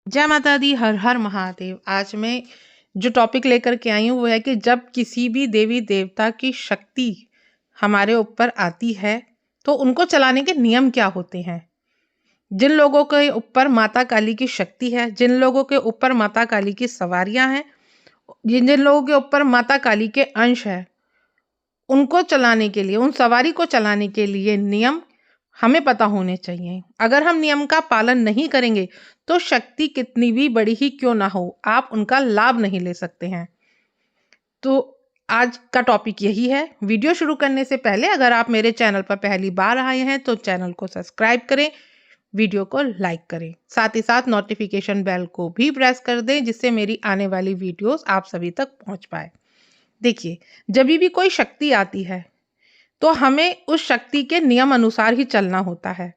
जय माता दी, हर हर महादेव। आज मैं जो टॉपिक लेकर के आई हूँ वो है कि जब किसी भी देवी देवता की शक्ति हमारे ऊपर आती है तो उनको चलाने के नियम क्या होते हैं। जिन लोगों के ऊपर माता काली की शक्ति है, जिन लोगों के ऊपर माता काली की सवारियां हैं, जिन जिन लोगों के ऊपर माता काली के अंश है, उनको चलाने के लिए, उन सवारी को चलाने के लिए नियम हमें पता होने चाहिए। अगर हम नियम का पालन नहीं करेंगे तो शक्ति कितनी भी बड़ी ही क्यों ना हो, आप उनका लाभ नहीं ले सकते हैं। तो आज का टॉपिक यही है। वीडियो शुरू करने से पहले अगर आप मेरे चैनल पर पहली बार आए हैं तो चैनल को सब्सक्राइब करें, वीडियो को लाइक करें, साथ ही साथ नोटिफिकेशन बेल को भी प्रेस कर दें जिससे मेरी आने वाली वीडियोस आप सभी तक पहुंच पाए। देखिए, जब भी कोई शक्ति आती है तो हमें उस शक्ति के नियम अनुसार ही चलना होता है।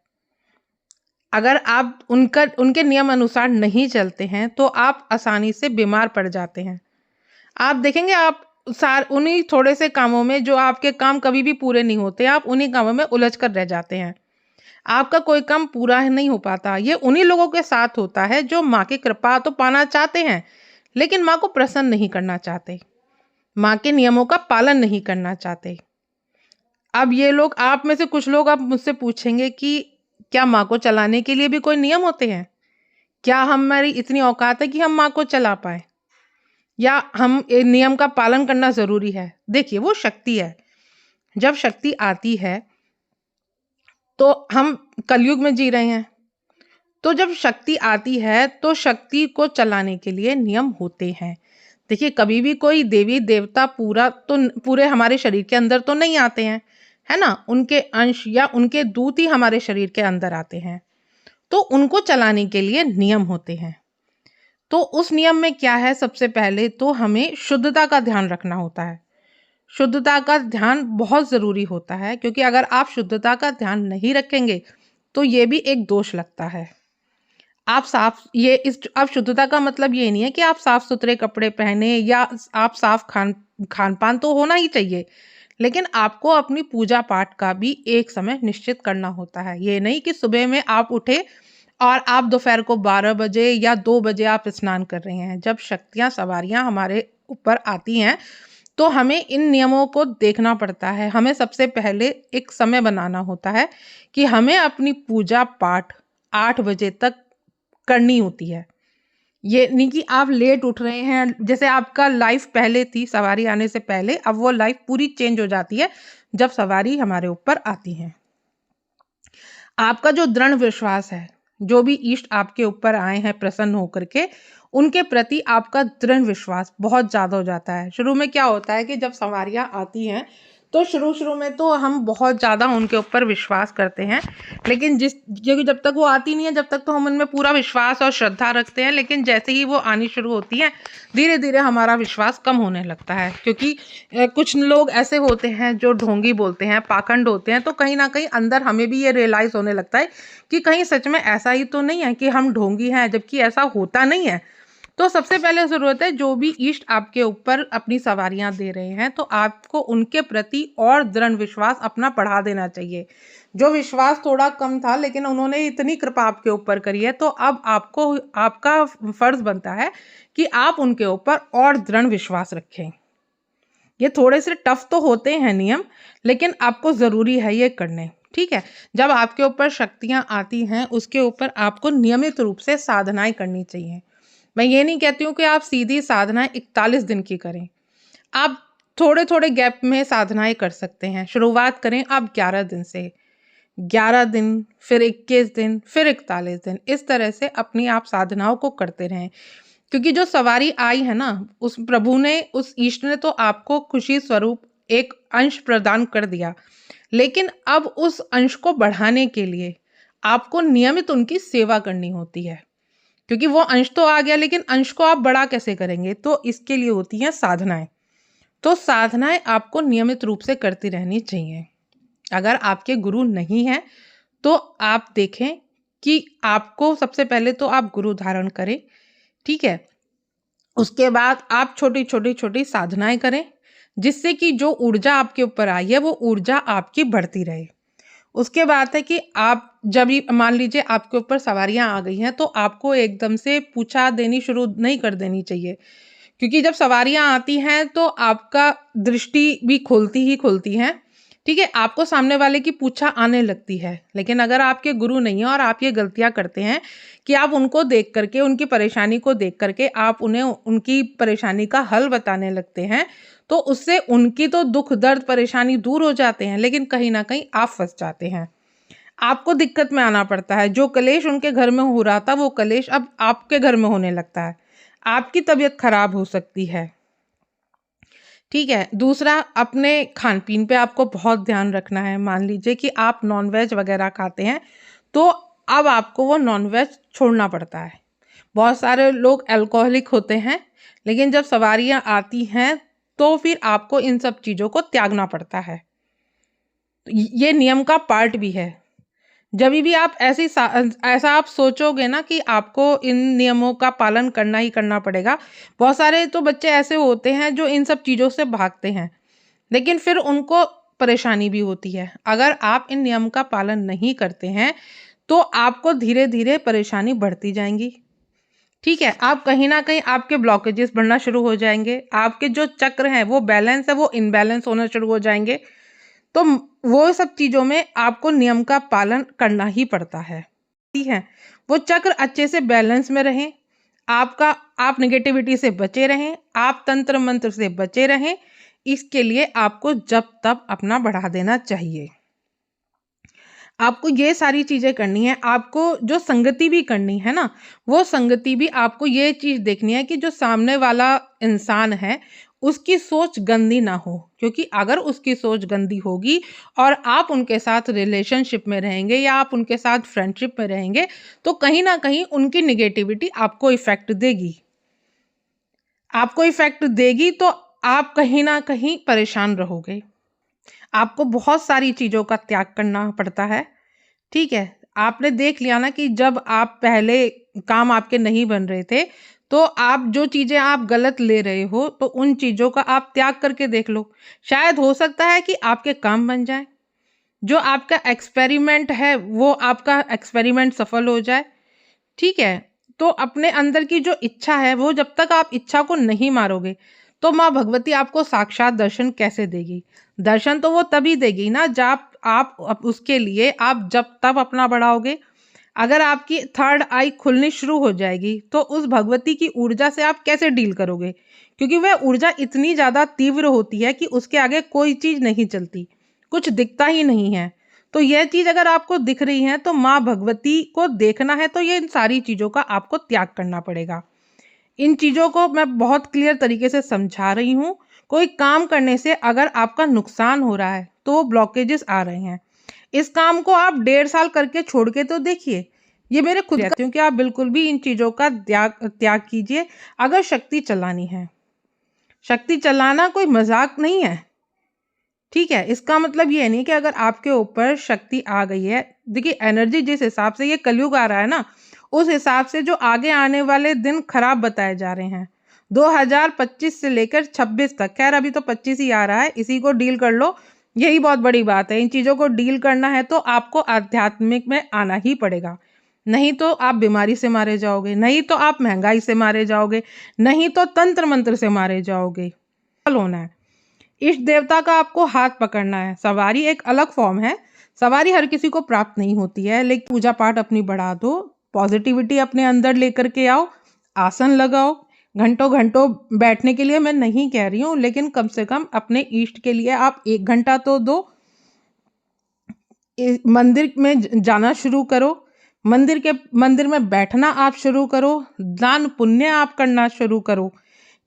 अगर आप उनके नियम अनुसार नहीं चलते हैं तो आप आसानी से बीमार पड़ जाते हैं। आप देखेंगे, आप उन्हीं थोड़े से कामों में, जो आपके काम कभी भी पूरे नहीं होते, आप उन्हीं कामों में उलझ कर रह जाते हैं। आपका कोई काम पूरा नहीं हो पाता। ये उन्हीं लोगों के साथ होता है जो माँ की कृपा तो पाना चाहते हैं लेकिन माँ को प्रसन्न नहीं करना चाहते, माँ के नियमों का पालन नहीं करना चाहते। अब ये लोग, आप में से कुछ लोग, आप मुझसे पूछेंगे कि क्या माँ को चलाने के लिए भी कोई नियम होते हैं? क्या हमारी इतनी औकात है कि हम माँ को चला पाए, या हम नियम का पालन करना जरूरी है? देखिए, वो शक्ति है। जब शक्ति आती है तो हम कलयुग में जी रहे हैं, तो जब शक्ति आती है तो शक्ति को चलाने के लिए नियम होते हैं। देखिए, कभी भी कोई देवी देवता पूरे हमारे शरीर के अंदर तो नहीं आते हैं, है ना। उनके अंश या उनके दूत ही हमारे शरीर के अंदर आते हैं, तो उनको चलाने के लिए नियम होते हैं। तो उस नियम में क्या है, सबसे पहले तो हमें शुद्धता का ध्यान रखना होता है। शुद्धता का ध्यान बहुत ज़रूरी होता है, क्योंकि अगर आप शुद्धता का ध्यान नहीं रखेंगे तो ये भी एक दोष लगता है। अब शुद्धता का मतलब ये नहीं है कि आप साफ सुथरे कपड़े पहने या आप साफ खान पान तो होना ही चाहिए, लेकिन आपको अपनी पूजा पाठ का भी एक समय निश्चित करना होता है। ये नहीं कि सुबह में आप उठे और आप दोपहर को 12 बजे या 2 बजे आप स्नान कर रहे हैं। जब शक्तियाँ सवारियाँ हमारे ऊपर आती हैं तो हमें इन नियमों को देखना पड़ता है। हमें सबसे पहले एक समय बनाना होता है कि हमें अपनी पूजा पाठ 8 बजे तक करनी होती है। ये नहीं कि आप लेट उठ रहे हैं, जैसे आपका लाइफ पहले थी सवारी आने से पहले, अब वो लाइफ पूरी चेंज हो जाती है जब सवारी हमारे ऊपर आती है। आपका जो दृढ़ विश्वास है, जो भी इष्ट आपके ऊपर आए हैं प्रसन्न होकर के, उनके प्रति आपका दृढ़ विश्वास बहुत ज़्यादा हो जाता है। शुरू में क्या होता है कि जब सवारियाँ आती हैं तो शुरू में तो हम बहुत ज़्यादा उनके ऊपर विश्वास करते हैं, लेकिन क्योंकि जब तक वो आती नहीं है जब तक तो हम उनमें पूरा विश्वास और श्रद्धा रखते हैं, लेकिन जैसे ही वो आनी शुरू होती है धीरे धीरे हमारा विश्वास कम होने लगता है। क्योंकि कुछ लोग ऐसे होते हैं जो ढोंगी बोलते हैं, पाखंड होते हैं, तो कहीं ना कहीं अंदर हमें भी ये रियलाइज़ होने लगता है कि कहीं सच में ऐसा ही तो नहीं है कि हम ढोंगी हैं, जबकि ऐसा होता नहीं है। तो सबसे पहले ज़रूरत है, जो भी इष्ट आपके ऊपर अपनी सवारियां दे रहे हैं तो आपको उनके प्रति और दृढ़ विश्वास अपना बढ़ा देना चाहिए। जो विश्वास थोड़ा कम था लेकिन उन्होंने इतनी कृपा आपके ऊपर करी है, तो अब आपको, आपका फर्ज बनता है कि आप उनके ऊपर और दृढ़ विश्वास रखें। ये थोड़े से टफ तो होते हैं नियम, लेकिन आपको ज़रूरी है ये करने। ठीक है, जब आपके ऊपर शक्तियाँ आती हैं उसके ऊपर आपको नियमित रूप से साधनाएं करनी चाहिए। मैं ये नहीं कहती हूँ कि आप सीधी साधनाएं 41 दिन की करें, आप थोड़े थोड़े गैप में साधनाएं कर सकते हैं। शुरुआत करें आप 11 दिन से, 11 दिन, फिर 21 दिन, फिर 41 दिन, इस तरह से अपनी आप साधनाओं को करते रहें। क्योंकि जो सवारी आई है ना, उस प्रभु ने, उस ईष्ट ने तो आपको खुशी स्वरूप एक अंश प्रदान कर दिया, लेकिन अब उस अंश को बढ़ाने के लिए आपको नियमित उनकी सेवा करनी होती है। क्योंकि वो अंश तो आ गया, लेकिन अंश को आप बड़ा कैसे करेंगे, तो इसके लिए होती हैं साधनाएं। तो साधनाएं आपको नियमित रूप से करती रहनी चाहिए। अगर आपके गुरु नहीं हैं तो आप देखें कि आपको सबसे पहले तो आप गुरु धारण करें। ठीक है, उसके बाद आप छोटी छोटी छोटी साधनाएं करें जिससे कि जो ऊर्जा आपके ऊपर आई है वो ऊर्जा आपकी बढ़ती रहे। उसके बाद है कि आप जब भी मान लीजिए आपके ऊपर सवारियाँ आ गई हैं, तो आपको एकदम से पूछा देनी शुरू नहीं कर देनी चाहिए। क्योंकि जब सवारियाँ आती हैं तो आपका दृष्टि भी खुलती ही खुलती है, ठीक है? आपको सामने वाले की पूछा आने लगती है। लेकिन अगर आपके गुरु नहीं हैं और आप ये गलतियाँ करते हैं कि आप उनको देख कर के, उनकी परेशानी को देख कर के आप उन्हें उनकी परेशानी का हल बताने लगते हैं, तो उससे उनकी तो दुःख, दर्द, परेशानी दूर हो जाते हैं, लेकिन कहीं न कहीं आप फँस जाते हैं। आपको दिक्कत में आना पड़ता है। जो कलेश उनके घर में हो रहा था, वो कलेश अब आपके घर में होने लगता है। आपकी तबीयत खराब हो सकती है। ठीक है? दूसरा, अपने खान-पीन पे आपको बहुत ध्यान रखना है। मान लीजिए कि आप नॉन-वेज वगैरह खाते हैं, तो अब आपको वो नॉन-वेज छोड़ना पड़ता है। बहुत सारे लोग अल्कोहलिक होते हैं, लेकिन जब सवारियाँ आती हैं, तो फिर आपको इन सब चीज़ों को त्यागना पड़ता है। ये नियम का पार्ट भी है। जभी भी आप ऐसा आप सोचोगे ना कि आपको इन नियमों का पालन करना ही करना पड़ेगा। बहुत सारे तो बच्चे ऐसे होते हैं जो इन सब चीज़ों से भागते हैं, लेकिन फिर उनको परेशानी भी होती है। अगर आप इन नियम का पालन नहीं करते हैं, तो आपको धीरे-धीरे परेशानी बढ़ती जाएँगी। ठीक है? आप कहीं न कहीं आपके ब्लॉकेजेस बढ़ना शुरू हो जाएँगे। आपके जो चक्र हैं, वो बैलेंस है, वो इम्बैलेंस होना शुरू हो जाएँगे। तो वो सब चीज़ों में आपको नियम का पालन करना ही पड़ता है। ठीक है? वो चक्र अच्छे से बैलेंस में रहें, आप नेगेटिविटी से बचे रहें, आप तंत्र मंत्र से बचे रहें, इसके लिए आपको जप तप अपना बढ़ा देना चाहिए। आपको ये सारी चीज़ें करनी है, आपको जो संगति भी करनी है ना, वो संगति भी आपको ये चीज़ देखनी है कि जो सामने वाला इंसान है, उसकी सोच गंदी ना हो। क्योंकि अगर उसकी सोच गंदी होगी और आप उनके साथ रिलेशनशिप में रहेंगे या आप उनके साथ फ्रेंडशिप में रहेंगे, तो कहीं न कहीं उनकी नेगेटिविटी आपको इफ़ेक्ट देगी। आपको इफ़ेक्ट देगी तो आप कहीं न कहीं परेशान रहोगे। आपको बहुत सारी चीज़ों का त्याग करना पड़ता है। ठीक है? आपने देख लिया ना कि जब आप पहले काम आपके नहीं बन रहे थे, तो आप जो चीज़ें आप गलत ले रहे हो, तो उन चीज़ों का आप त्याग करके देख लो। शायद हो सकता है कि आपके काम बन जाएँ। जो आपका एक्सपेरिमेंट है, वो आपका एक्सपेरिमेंट सफल हो जाए। ठीक है? तो अपने अंदर की जो इच्छा है, वो जब तक आप इच्छा को नहीं मारोगे, तो माँ भगवती आपको साक्षात दर्शन कैसे देगी? दर्शन तो वो तभी देगी ना जब आप उसके लिए आप जब तब अपना बढ़ाओगे। अगर आपकी थर्ड आई खुलनी शुरू हो जाएगी, तो उस भगवती की ऊर्जा से आप कैसे डील करोगे? क्योंकि वह ऊर्जा इतनी ज़्यादा तीव्र होती है कि उसके आगे कोई चीज़ नहीं चलती, कुछ दिखता ही नहीं है। तो यह चीज़ अगर आपको दिख रही है, तो माँ भगवती को देखना है, तो ये इन सारी चीज़ों का आपको त्याग करना पड़ेगा। इन चीज़ों को मैं बहुत क्लियर तरीके से समझा रही हूँ। कोई काम करने से अगर आपका नुकसान हो रहा है, तो वो ब्लॉकेजेस आ रहे हैं। इस काम को आप 1.5 साल करके छोड़ के तो देखिए। ये मेरे खुद कहती हूँ कि आप बिल्कुल भी इन चीज़ों का त्याग कीजिए अगर शक्ति चलानी है। शक्ति चलाना कोई मज़ाक नहीं है। ठीक है? इसका मतलब ये नहीं कि अगर आपके ऊपर शक्ति आ गई है, देखिए एनर्जी जिस हिसाब से ये कलयुग आ रहा है ना, उस हिसाब से जो आगे आने वाले दिन खराब बताए जा रहे हैं। 2025 से लेकर 26 तक, खैर अभी तो 25 ही आ रहा है, इसी को डील कर लो, यही बहुत बड़ी बात है। इन चीज़ों को डील करना है तो आपको आध्यात्मिक में आना ही पड़ेगा। नहीं तो आप बीमारी से मारे जाओगे, नहीं तो आप महँगाई से मारे जाओगे, नहीं तो तंत्र मंत्र से मारे जाओगे। होना है। इष्ट देवता का आपको हाथ पकड़ना है। सवारी एक अलग फॉर्म है। सवारी हर किसी को प्राप्त नहीं होती है, लेकिन पूजा पाठ अपनी बढ़ा दो, पॉजिटिविटी अपने अंदर लेकर के आओ, आसन लगाओ। घंटों-घंटों बैठने के लिए मैं नहीं कह रही हूँ, लेकिन कम से कम अपने इष्ट के लिए आप 1 घंटा तो दो। मंदिर में जाना शुरू करो। मंदिर में बैठना आप शुरू करो। दान पुण्य आप करना शुरू करो।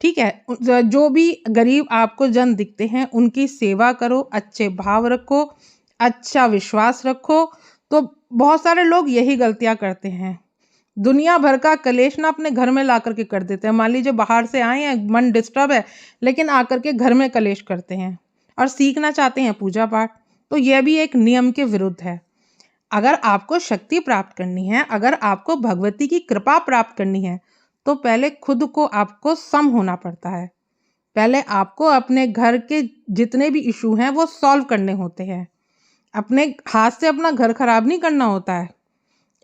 ठीक है? जो भी गरीब आपको जन दिखते हैं, उनकी सेवा करो, अच्छे भाव रखो, अच्छा विश्वास रखो। तो बहुत सारे लोग यही गलतियाँ करते हैं। दुनिया भर का कलेश ना अपने घर में ला कर के कर देते हैं। मान लीजिए बाहर से आए हैं, मन डिस्टर्ब है, लेकिन आकर के घर में कलेश करते हैं और सीखना चाहते हैं पूजा पाठ। तो यह भी एक नियम के विरुद्ध है। अगर आपको शक्ति प्राप्त करनी है, अगर आपको भगवती की कृपा प्राप्त करनी है, तो पहले खुद को आपको सम होना पड़ता है। पहले आपको अपने घर के जितने भी इशू हैं वो सॉल्व करने होते हैं। अपने हाथ से अपना घर खराब नहीं करना होता है।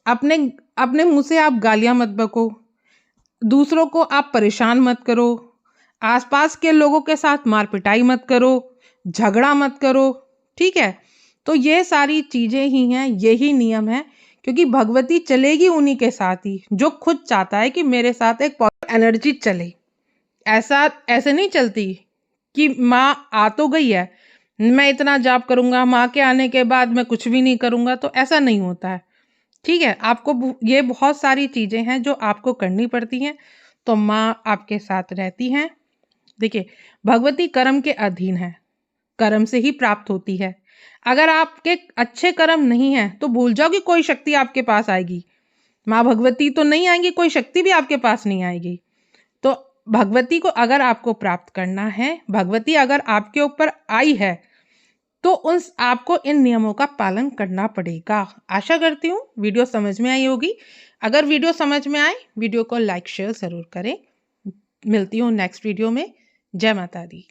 अपने अपने मुंह से आप गालियां मत बको, दूसरों को आप परेशान मत करो, आसपास के लोगों के साथ मार पिटाई मत करो, झगड़ा मत करो, ठीक है। तो ये सारी चीजें ही हैं, यही नियम है, क्योंकि भगवती चलेगी उन्हीं के साथ ही जो खुद चाहता है कि मेरे साथ एक पॉजिटिव एनर्जी चले। ऐसा ऐसे नहीं चलती कि माँ आ तो गई है, मैं इतना जाप करूंगा, माँ के आने के बाद मैं कुछ भी नहीं करूंगा, तो ऐसा नहीं होता है, ठीक है। आपको ये बहुत सारी चीजें हैं जो आपको करनी पड़ती हैं, तो माँ आपके साथ रहती हैं। देखिए, भगवती कर्म के अधीन है, कर्म से ही प्राप्त होती है। अगर आपके अच्छे कर्म नहीं है तो भूल जाओ कि कोई शक्ति आपके पास आएगी। माँ भगवती तो नहीं आएंगी, कोई शक्ति भी आपके पास नहीं आएगी। तो भगवती को अगर आपको प्राप्त करना है, भगवती अगर आपके ऊपर आई है, तो उन आपको इन नियमों का पालन करना पड़ेगा। आशा करती हूँ वीडियो समझ में आई होगी। अगर वीडियो समझ में आए, वीडियो को लाइक शेयर ज़रूर करें। मिलती हूँ नेक्स्ट वीडियो में। जय माता दी।